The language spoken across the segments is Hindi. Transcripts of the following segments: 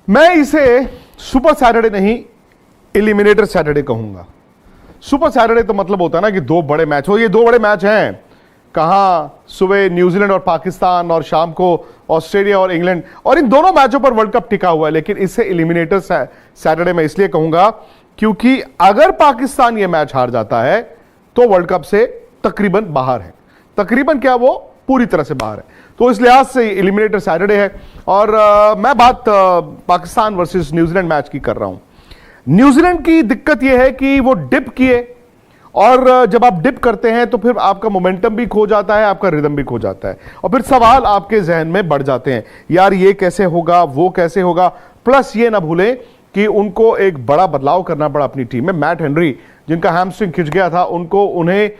मैं इसे सुपर सैटरडे नहीं, एलिमिनेटर सैटरडे कहूंगा। सुपर सैटरडे तो मतलब होता है ना कि दो बड़े मैच हो। ये दो बड़े मैच हैं, कहां, सुबह न्यूजीलैंड और पाकिस्तान और शाम को ऑस्ट्रेलिया और इंग्लैंड, और इन दोनों मैचों पर वर्ल्ड कप टिका हुआ है। लेकिन इसे एलिमिनेटर सैटरडे मैं इसलिए कहूंगा क्योंकि अगर पाकिस्तान ये मैच हार जाता है तो वर्ल्ड कप से तकरीबन बाहर है। तकरीबन क्या, वो पूरी तरह से बाहर है। तो इस लिहाज से एलिमिनेटर सैटरडे है। और मैं बात पाकिस्तान वर्सेस न्यूजीलैंड मैच की कर रहा हूं। न्यूजीलैंड की दिक्कत यह है कि वो डिप किए, और जब आप डिप करते हैं तो फिर आपका मोमेंटम भी खो जाता है, आपका रिदम भी खो जाता है, और फिर सवाल आपके जहन में बढ़ जाते हैं, यार ये कैसे होगा, वो कैसे होगा। प्लस ये ना भूलें कि उनको एक बड़ा बदलाव करना पड़ा अपनी टीम में। मैट हेनरी, जिनका हैमस्ट्रिंग खिंच गया था, उन्हें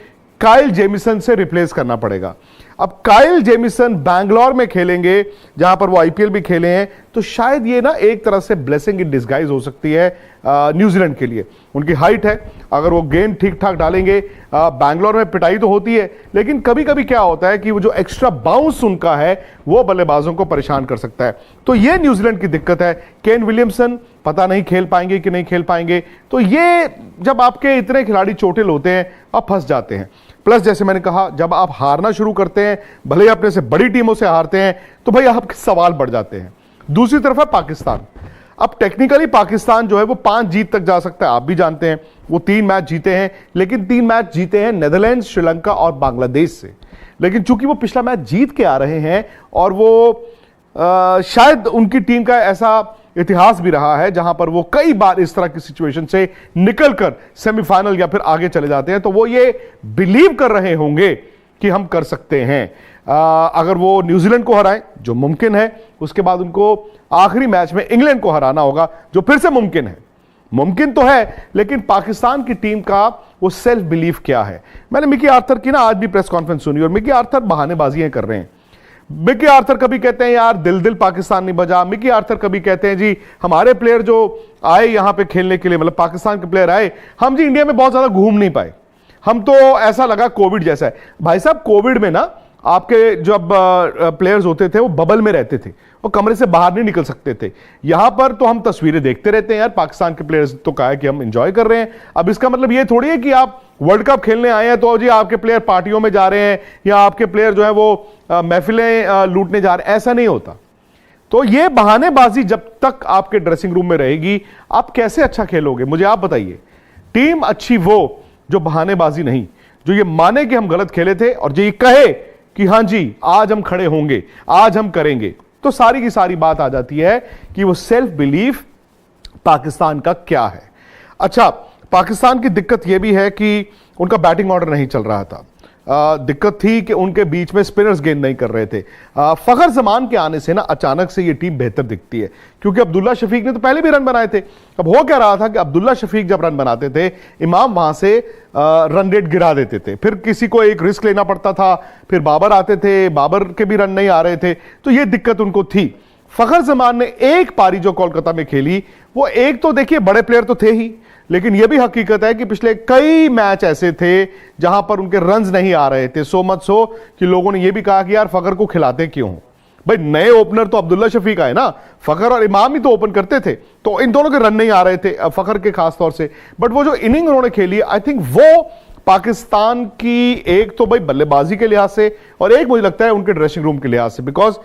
काइल जेमिसन से रिप्लेस करना पड़ेगा। अब काइल जेमिसन बैंगलोर में खेलेंगे, जहां पर वो आईपीएल भी खेले हैं, तो शायद ये ना एक तरह से ब्लेसिंग इन डिस्गाइज हो सकती है न्यूजीलैंड के लिए। उनकी हाइट है, अगर वो गेंद ठीक ठाक डालेंगे, बैंगलोर में पिटाई तो होती है, लेकिन कभी कभी क्या होता है कि वो जो एक्स्ट्रा बाउंस उनका है वो बल्लेबाजों को परेशान कर सकता है। तो ये न्यूजीलैंड की दिक्कत है। केन विलियमसन पता नहीं खेल पाएंगे कि नहीं खेल पाएंगे। तो ये जब आपके इतने खिलाड़ी चोटिल होते हैं, आप फंस जाते हैं। प्लस जैसे मैंने कहा, जब आप हारना शुरू करते हैं, भले ही अपने से बड़ी टीमों से हारते हैं, तो भाई आपके सवाल बढ़ जाते हैं। दूसरी तरफ है पाकिस्तान। अब टेक्निकली पाकिस्तान जो है वो 5 जीत तक जा सकता है, आप भी जानते हैं। वो 3 मैच जीते हैं, लेकिन 3 मैच जीते हैं नेदरलैंड, श्रीलंका और बांग्लादेश से। लेकिन चूंकि वो पिछला मैच जीत के आ रहे हैं, और वो शायद उनकी टीम का ऐसा इतिहास भी रहा है जहां पर वो कई बार इस तरह की सिचुएशन से निकलकर सेमीफाइनल या फिर आगे चले जाते हैं, तो वो ये बिलीव कर रहे होंगे कि हम कर सकते हैं। अगर वो न्यूजीलैंड को हराएं, जो मुमकिन है, उसके बाद उनको आखिरी मैच में इंग्लैंड को हराना होगा, जो फिर से मुमकिन है। मुमकिन तो है, लेकिन पाकिस्तान की टीम का वो सेल्फ बिलीफ क्या है। मैंने मिकी आर्थर की ना आज भी प्रेस कॉन्फ्रेंस सुनी, और मिकी आर्थर बहानेबाजियां कर रहे हैं। मिकी आर्थर कभी कहते हैं यार दिल पाकिस्तान नहीं बजा। मिकी आर्थर कभी कहते हैं जी हमारे प्लेयर जो आए यहां पे खेलने के लिए, मतलब पाकिस्तान के प्लेयर आए, हम जी इंडिया में बहुत ज्यादा घूम नहीं पाए, हम तो ऐसा लगा कोविड जैसा है। भाई साहब, कोविड में ना आपके जब प्लेयर्स होते थे वो बबल में रहते थे, वो कमरे से बाहर नहीं निकल सकते थे। यहां पर तो हम तस्वीरें देखते रहते हैं यार, पाकिस्तान के प्लेयर्स तो कहा है कि हम एंजॉय कर रहे हैं। अब इसका मतलब ये थोड़ी है कि आप वर्ल्ड कप खेलने आए हैं तो जी आपके प्लेयर पार्टियों में जा रहे हैं, या आपके प्लेयर जो है वो महफिलें लूटने जा रहे हैं, ऐसा नहीं होता। तो ये बहानेबाजी जब तक आपके ड्रेसिंग रूम में रहेगी, आप कैसे अच्छा खेलोगे, मुझे आप बताइए। टीम अच्छी वो जो बहानेबाजी नहीं, जो ये माने कि हम गलत खेले थे, और जो ये कहे कि हां जी आज हम खड़े होंगे, आज हम करेंगे। तो सारी की सारी बात आ जाती है कि वो सेल्फ बिलीफ पाकिस्तान का क्या है। अच्छा, पाकिस्तान की दिक्कत यह भी है कि उनका बैटिंग ऑर्डर नहीं चल रहा था। दिक्कत थी कि उनके बीच में स्पिनर्स गेंद नहीं कर रहे थे। फखर जमान के आने से ना अचानक से ये टीम बेहतर दिखती है, क्योंकि अब्दुल्ला शफीक ने तो पहले भी रन बनाए थे। अब हो क्या रहा था कि अब्दुल्ला शफीक जब रन बनाते थे, इमाम वहां से रन रेट गिरा देते थे, फिर किसी को एक रिस्क लेना पड़ता था, फिर बाबर आते थे, बाबर के भी रन नहीं आ रहे थे, तो ये दिक्कत उनको थी। फखर जमान ने एक पारी जो कोलकाता में खेली, वो एक तो देखिए बड़े प्लेयर तो थे ही, लेकिन यह भी हकीकत है कि पिछले कई मैच ऐसे थे जहां पर उनके रन्स नहीं आ रहे थे। सो मच सो कि लोगों ने यह भी कहा कि यार फखर को खिलाते क्यों। भाई नए ओपनर तो अब्दुल्ला शफीक आए ना, फखर और इमाम ही तो ओपन करते थे, तो इन दोनों के रन नहीं आ रहे थे, फखर के खास तौर से। बट वो जो इनिंग उन्होंने खेली, आई थिंक वो पाकिस्तान की एक तो भाई बल्लेबाजी के लिहाज से, और एक मुझे लगता है उनके ड्रेसिंग रूम के लिहाज से, बिकॉज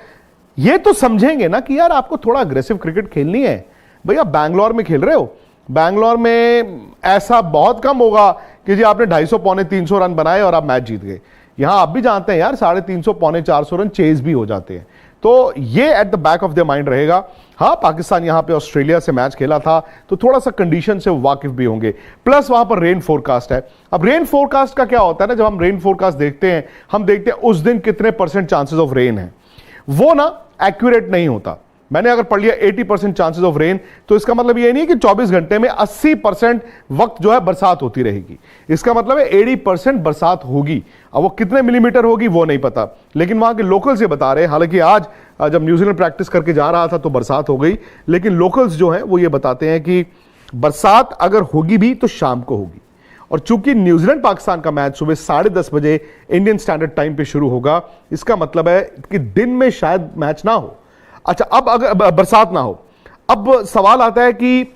ये तो समझेंगे ना कि यार आपको थोड़ा अग्रेसिव क्रिकेट खेलनी है। भैया बैंगलोर में खेल रहे हो, बैंगलोर में ऐसा बहुत कम होगा कि जी आपने 250 पौने 300 रन बनाए और आप मैच जीत गए। यहां आप भी जानते हैं यार 350 पौने 400 रन चेज भी हो जाते हैं। तो ये at the back of the mind रहेगा। हाँ, पाकिस्तान यहां पे ऑस्ट्रेलिया से मैच खेला था, तो थोड़ा सा कंडीशन से वाकिफ भी होंगे। प्लस वहां पर रेन फोरकास्ट है। अब रेन फोरकास्ट का क्या होता है ना, जब हम रेन फोरकास्ट देखते हैं, हम देखते हैं उस दिन कितने % चांसेस ऑफ रेन है, वो ना एक्यूरेट नहीं होता। मैंने अगर पढ़ लिया 80% चांसेस ऑफ रेन, तो इसका मतलब ये नहीं है कि 24 घंटे में 80% वक्त जो है बरसात होती रहेगी। इसका मतलब है 80% बरसात होगी। अब वो कितने मिलीमीटर होगी वो नहीं पता, लेकिन वहां के लोकल्स ये बता रहे हैं। हालांकि आज जब न्यूजीलैंड प्रैक्टिस करके जा रहा था तो बरसात हो गई, लेकिन लोकल्स जो हैं वो ये बताते हैं कि बरसात अगर होगी भी तो शाम को होगी। और चूंकि न्यूजीलैंड पाकिस्तान का मैच सुबह 10:30 बजे इंडियन स्टैंडर्ड टाइम पे शुरू होगा, इसका मतलब है कि दिन में शायद मैच ना हो। अच्छा, अब अगर बरसात ना हो, अब सवाल आता है कि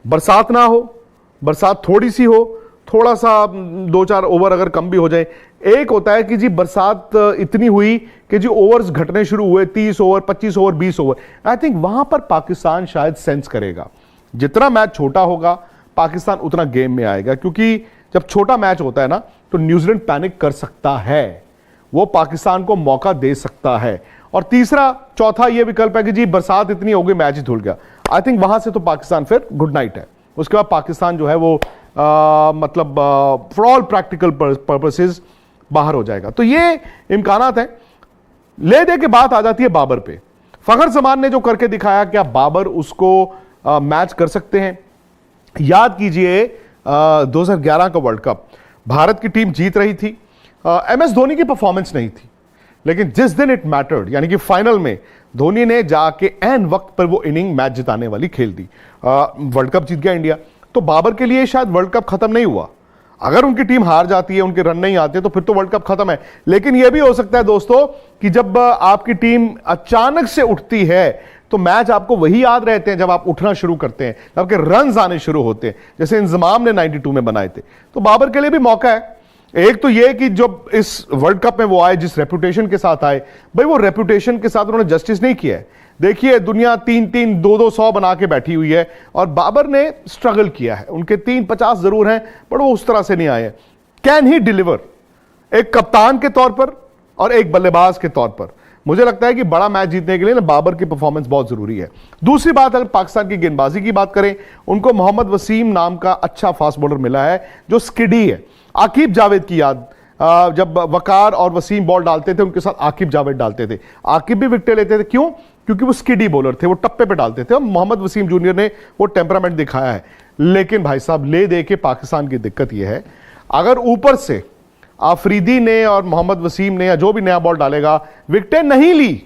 बरसात ना हो, बरसात थोड़ी सी हो, थोड़ा सा 2-4 ओवर अगर कम भी हो जाए। एक होता है कि जी बरसात इतनी हुई कि जी ओवर्स घटने शुरू हुए, 30 over, 25 over, 20 over. I think वहां पर पाकिस्तान शायद सेंस करेगा, जितना मैच छोटा होगा पाकिस्तान उतना गेम में आएगा, क्योंकि जब छोटा मैच होता है ना तो न्यूजीलैंड पैनिक कर सकता है, वो पाकिस्तान को मौका दे सकता है। और तीसरा चौथा ये विकल्प है कि जी बरसात इतनी हो गई मैच ही धुल गया। आई थिंक वहां से तो पाकिस्तान फिर गुड नाइट है, उसके बाद पाकिस्तान जो है वो मतलब फॉर ऑल प्रैक्टिकल पर्पसेस बाहर हो जाएगा। तो ये इम्कानात है। ले दे के बात आ जाती है बाबर पे। फखर जमान ने जो करके दिखाया, क्या बाबर उसको मैच कर सकते हैं? याद कीजिए 2011 का वर्ल्ड कप भारत की टीम जीत रही थी, एमएस धोनी की परफॉर्मेंस नहीं थी, लेकिन जिस दिन इट मैटर्ड यानी कि फाइनल में धोनी ने जाके एन वक्त पर वो इनिंग मैच जिताने वाली खेल दी, वर्ल्ड कप जीत गया इंडिया। तो बाबर के लिए शायद वर्ल्ड कप खत्म नहीं हुआ। अगर उनकी टीम हार जाती है, उनके रन नहीं आते, तो फिर तो वर्ल्ड कप खत्म है। लेकिन यह भी हो सकता है दोस्तों कि जब आपकी टीम अचानक से उठती है तो मैच आपको वही याद रहते हैं जब आप उठना शुरू करते हैं, जब आपके रन आने शुरू होते हैं, जैसे इंजमाम ने 92 में बनाए थे। तो बाबर के लिए भी मौका है। एक तो यह कि जब इस वर्ल्ड कप में वो आए, जिस रेपुटेशन के साथ आए, भाई वो रेपुटेशन के साथ उन्होंने जस्टिस नहीं किया है। देखिए दुनिया 3-3, 2-2, 100 बना के बैठी हुई है और बाबर ने स्ट्रगल किया है। उनके 350 जरूर हैं, पर वो उस तरह से नहीं आए। कैन ही डिलीवर एक कप्तान के तौर पर और एक बल्लेबाज के तौर पर? मुझे लगता है कि बड़ा मैच जीतने के लिए ना बाबर की परफॉर्मेंस बहुत जरूरी है। दूसरी बात, अगर पाकिस्तान की गेंदबाजी की बात करें, उनको मोहम्मद वसीम नाम का अच्छा फास्ट बॉलर मिला है जो स्किडी है। आकिब जावेद की याद, जब वकार और वसीम बॉल डालते थे उनके साथ आकिब जावेद डालते थे। आकिब भी विकेट लेते थे, क्यों? क्योंकि वो स्किडी बॉलर थे, वो टप्पे पे डालते थे। और मोहम्मद वसीम जूनियर ने वो टेम्परामेंट दिखाया है। लेकिन भाई साहब, ले दे के पाकिस्तान की दिक्कत यह है, अगर ऊपर से आफरीदी ने और मोहम्मद वसीम ने या जो भी नया बॉल डालेगा विकेटें नहीं ली,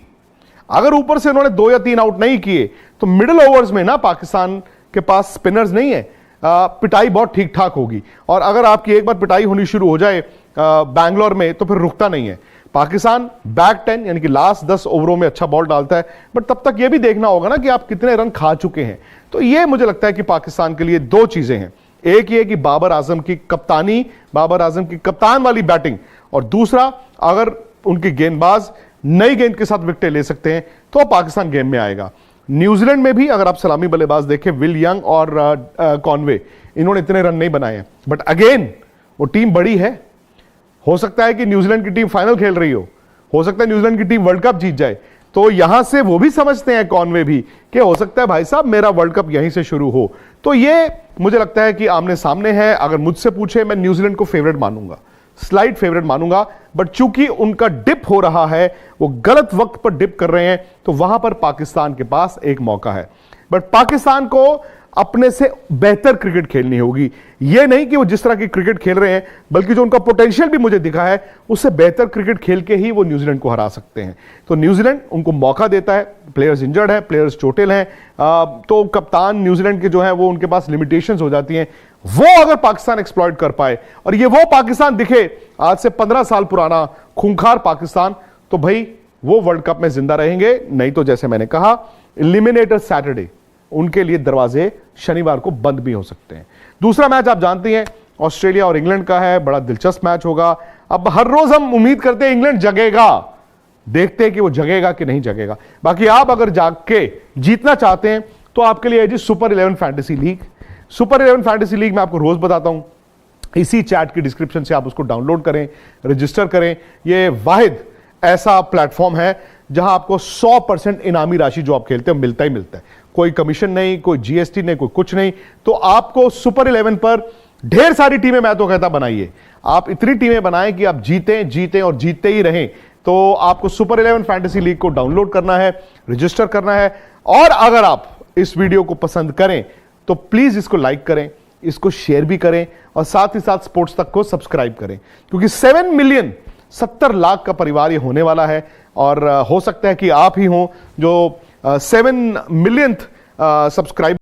अगर ऊपर से उन्होंने 2 या 3 आउट नहीं किए, तो मिडिल ओवर्स में ना पाकिस्तान के पास स्पिनर्स नहीं है, पिटाई बहुत ठीक ठाक होगी। और अगर आपकी एक बार पिटाई होनी शुरू हो जाए बैंगलोर में, तो फिर रुकता नहीं है। पाकिस्तान बैक 10 यानी कि लास्ट 10 ओवरों में अच्छा बॉल डालता है, बट तब तक यह भी देखना होगा ना कि आप कितने रन खा चुके हैं। तो यह मुझे लगता है कि पाकिस्तान के लिए 2 चीजें हैं। एक ये कि बाबर आजम की कप्तानी, बाबर आजम की कप्तान वाली बैटिंग, और दूसरा अगर उनके गेंदबाज नई गेंद के साथ विकेटें ले सकते हैं तो पाकिस्तान गेम में आएगा। न्यूजीलैंड में भी अगर आप सलामी बल्लेबाज देखें, विल यंग और कॉनवे, इन्होंने इतने रन नहीं बनाए हैं, बट अगेन वो टीम बड़ी है। हो सकता है कि न्यूजीलैंड की टीम फाइनल खेल रही हो सकता है न्यूजीलैंड की टीम वर्ल्ड कप जीत जाए। तो यहां से वो भी समझते हैं, कॉनवे भी, कि हो सकता है भाई साहब मेरा वर्ल्ड कप यहीं से शुरू हो। तो ये मुझे लगता है कि आमने सामने है। अगर मुझसे पूछे, मैं न्यूजीलैंड को फेवरेट मानूंगा, स्लाइड फेवरेट मानूंगा, बट चूंकि उनका डिप हो रहा है, वो गलत वक्त पर डिप कर रहे हैं, तो वहां पर पाकिस्तान के पास एक मौका है। बट पाकिस्तान को अपने से बेहतर क्रिकेट खेलनी होगी। यह नहीं कि वो जिस तरह की क्रिकेट खेल रहे हैं, बल्कि जो उनका पोटेंशियल भी मुझे दिखा है, उससे बेहतर क्रिकेट खेल के ही वो न्यूजीलैंड को हरा सकते हैं। तो न्यूजीलैंड उनको मौका देता है। प्लेयर्स इंजर्ड है, प्लेयर्स चोटिल हैं, तो कप्तान न्यूजीलैंड के जो है वो उनके पास लिमिटेशंस हो जाती हैं। वो अगर पाकिस्तान एक्सप्लॉइट कर पाए और ये वो पाकिस्तान दिखे आज से 15 साल पुराना खूंखार पाकिस्तान, तो भाई वो वर्ल्ड कप में जिंदा रहेंगे। नहीं तो जैसे मैंने कहा, एलिमिनेटर सैटरडे, उनके लिए दरवाजे शनिवार को बंद भी हो सकते हैं। दूसरा मैच आप जानते हैं ऑस्ट्रेलिया और इंग्लैंड का है, बड़ा दिलचस्प मैच होगा। अब हर रोज हम उम्मीद करते हैं इंग्लैंड जगेगा, देखते हैं कि वो जगेगा कि नहीं जगेगा। बाकी आप अगर जाग के जीतना चाहते हैं तो आपके लिए है जी super 11 fantasy league. Super 11 fantasy league मैं आपको रोज बताता हूं, इसी चैट की डिस्क्रिप्शन से आप उसको डाउनलोड करें, रजिस्टर करें। ये वाहिद ऐसा प्लेटफॉर्म है जहां आपको 100% इनामी राशि जो आप खेलते हो मिलता ही मिलता है। कोई कमीशन नहीं, कोई जीएसटी नहीं, कोई कुछ नहीं। तो आपको सुपर 11 पर ढेर सारी टीमें, मैं तो कहता बनाइए, आप इतनी टीमें बनाएं कि आप जीतें जीतें और जीतते ही रहें। तो आपको सुपर 11 फैंटेसी लीग को डाउनलोड करना है, रजिस्टर करना है। और अगर आप इस वीडियो को पसंद करें तो प्लीज इसको लाइक करें, इसको शेयर भी करें, और साथ ही साथ स्पोर्ट्स तक को सब्सक्राइब करें, क्योंकि 7 मिलियन 70 लाख का परिवार ये होने वाला है। और हो सकता है कि आप ही हो जो 7 मिलियंथ सब्सक्राइबर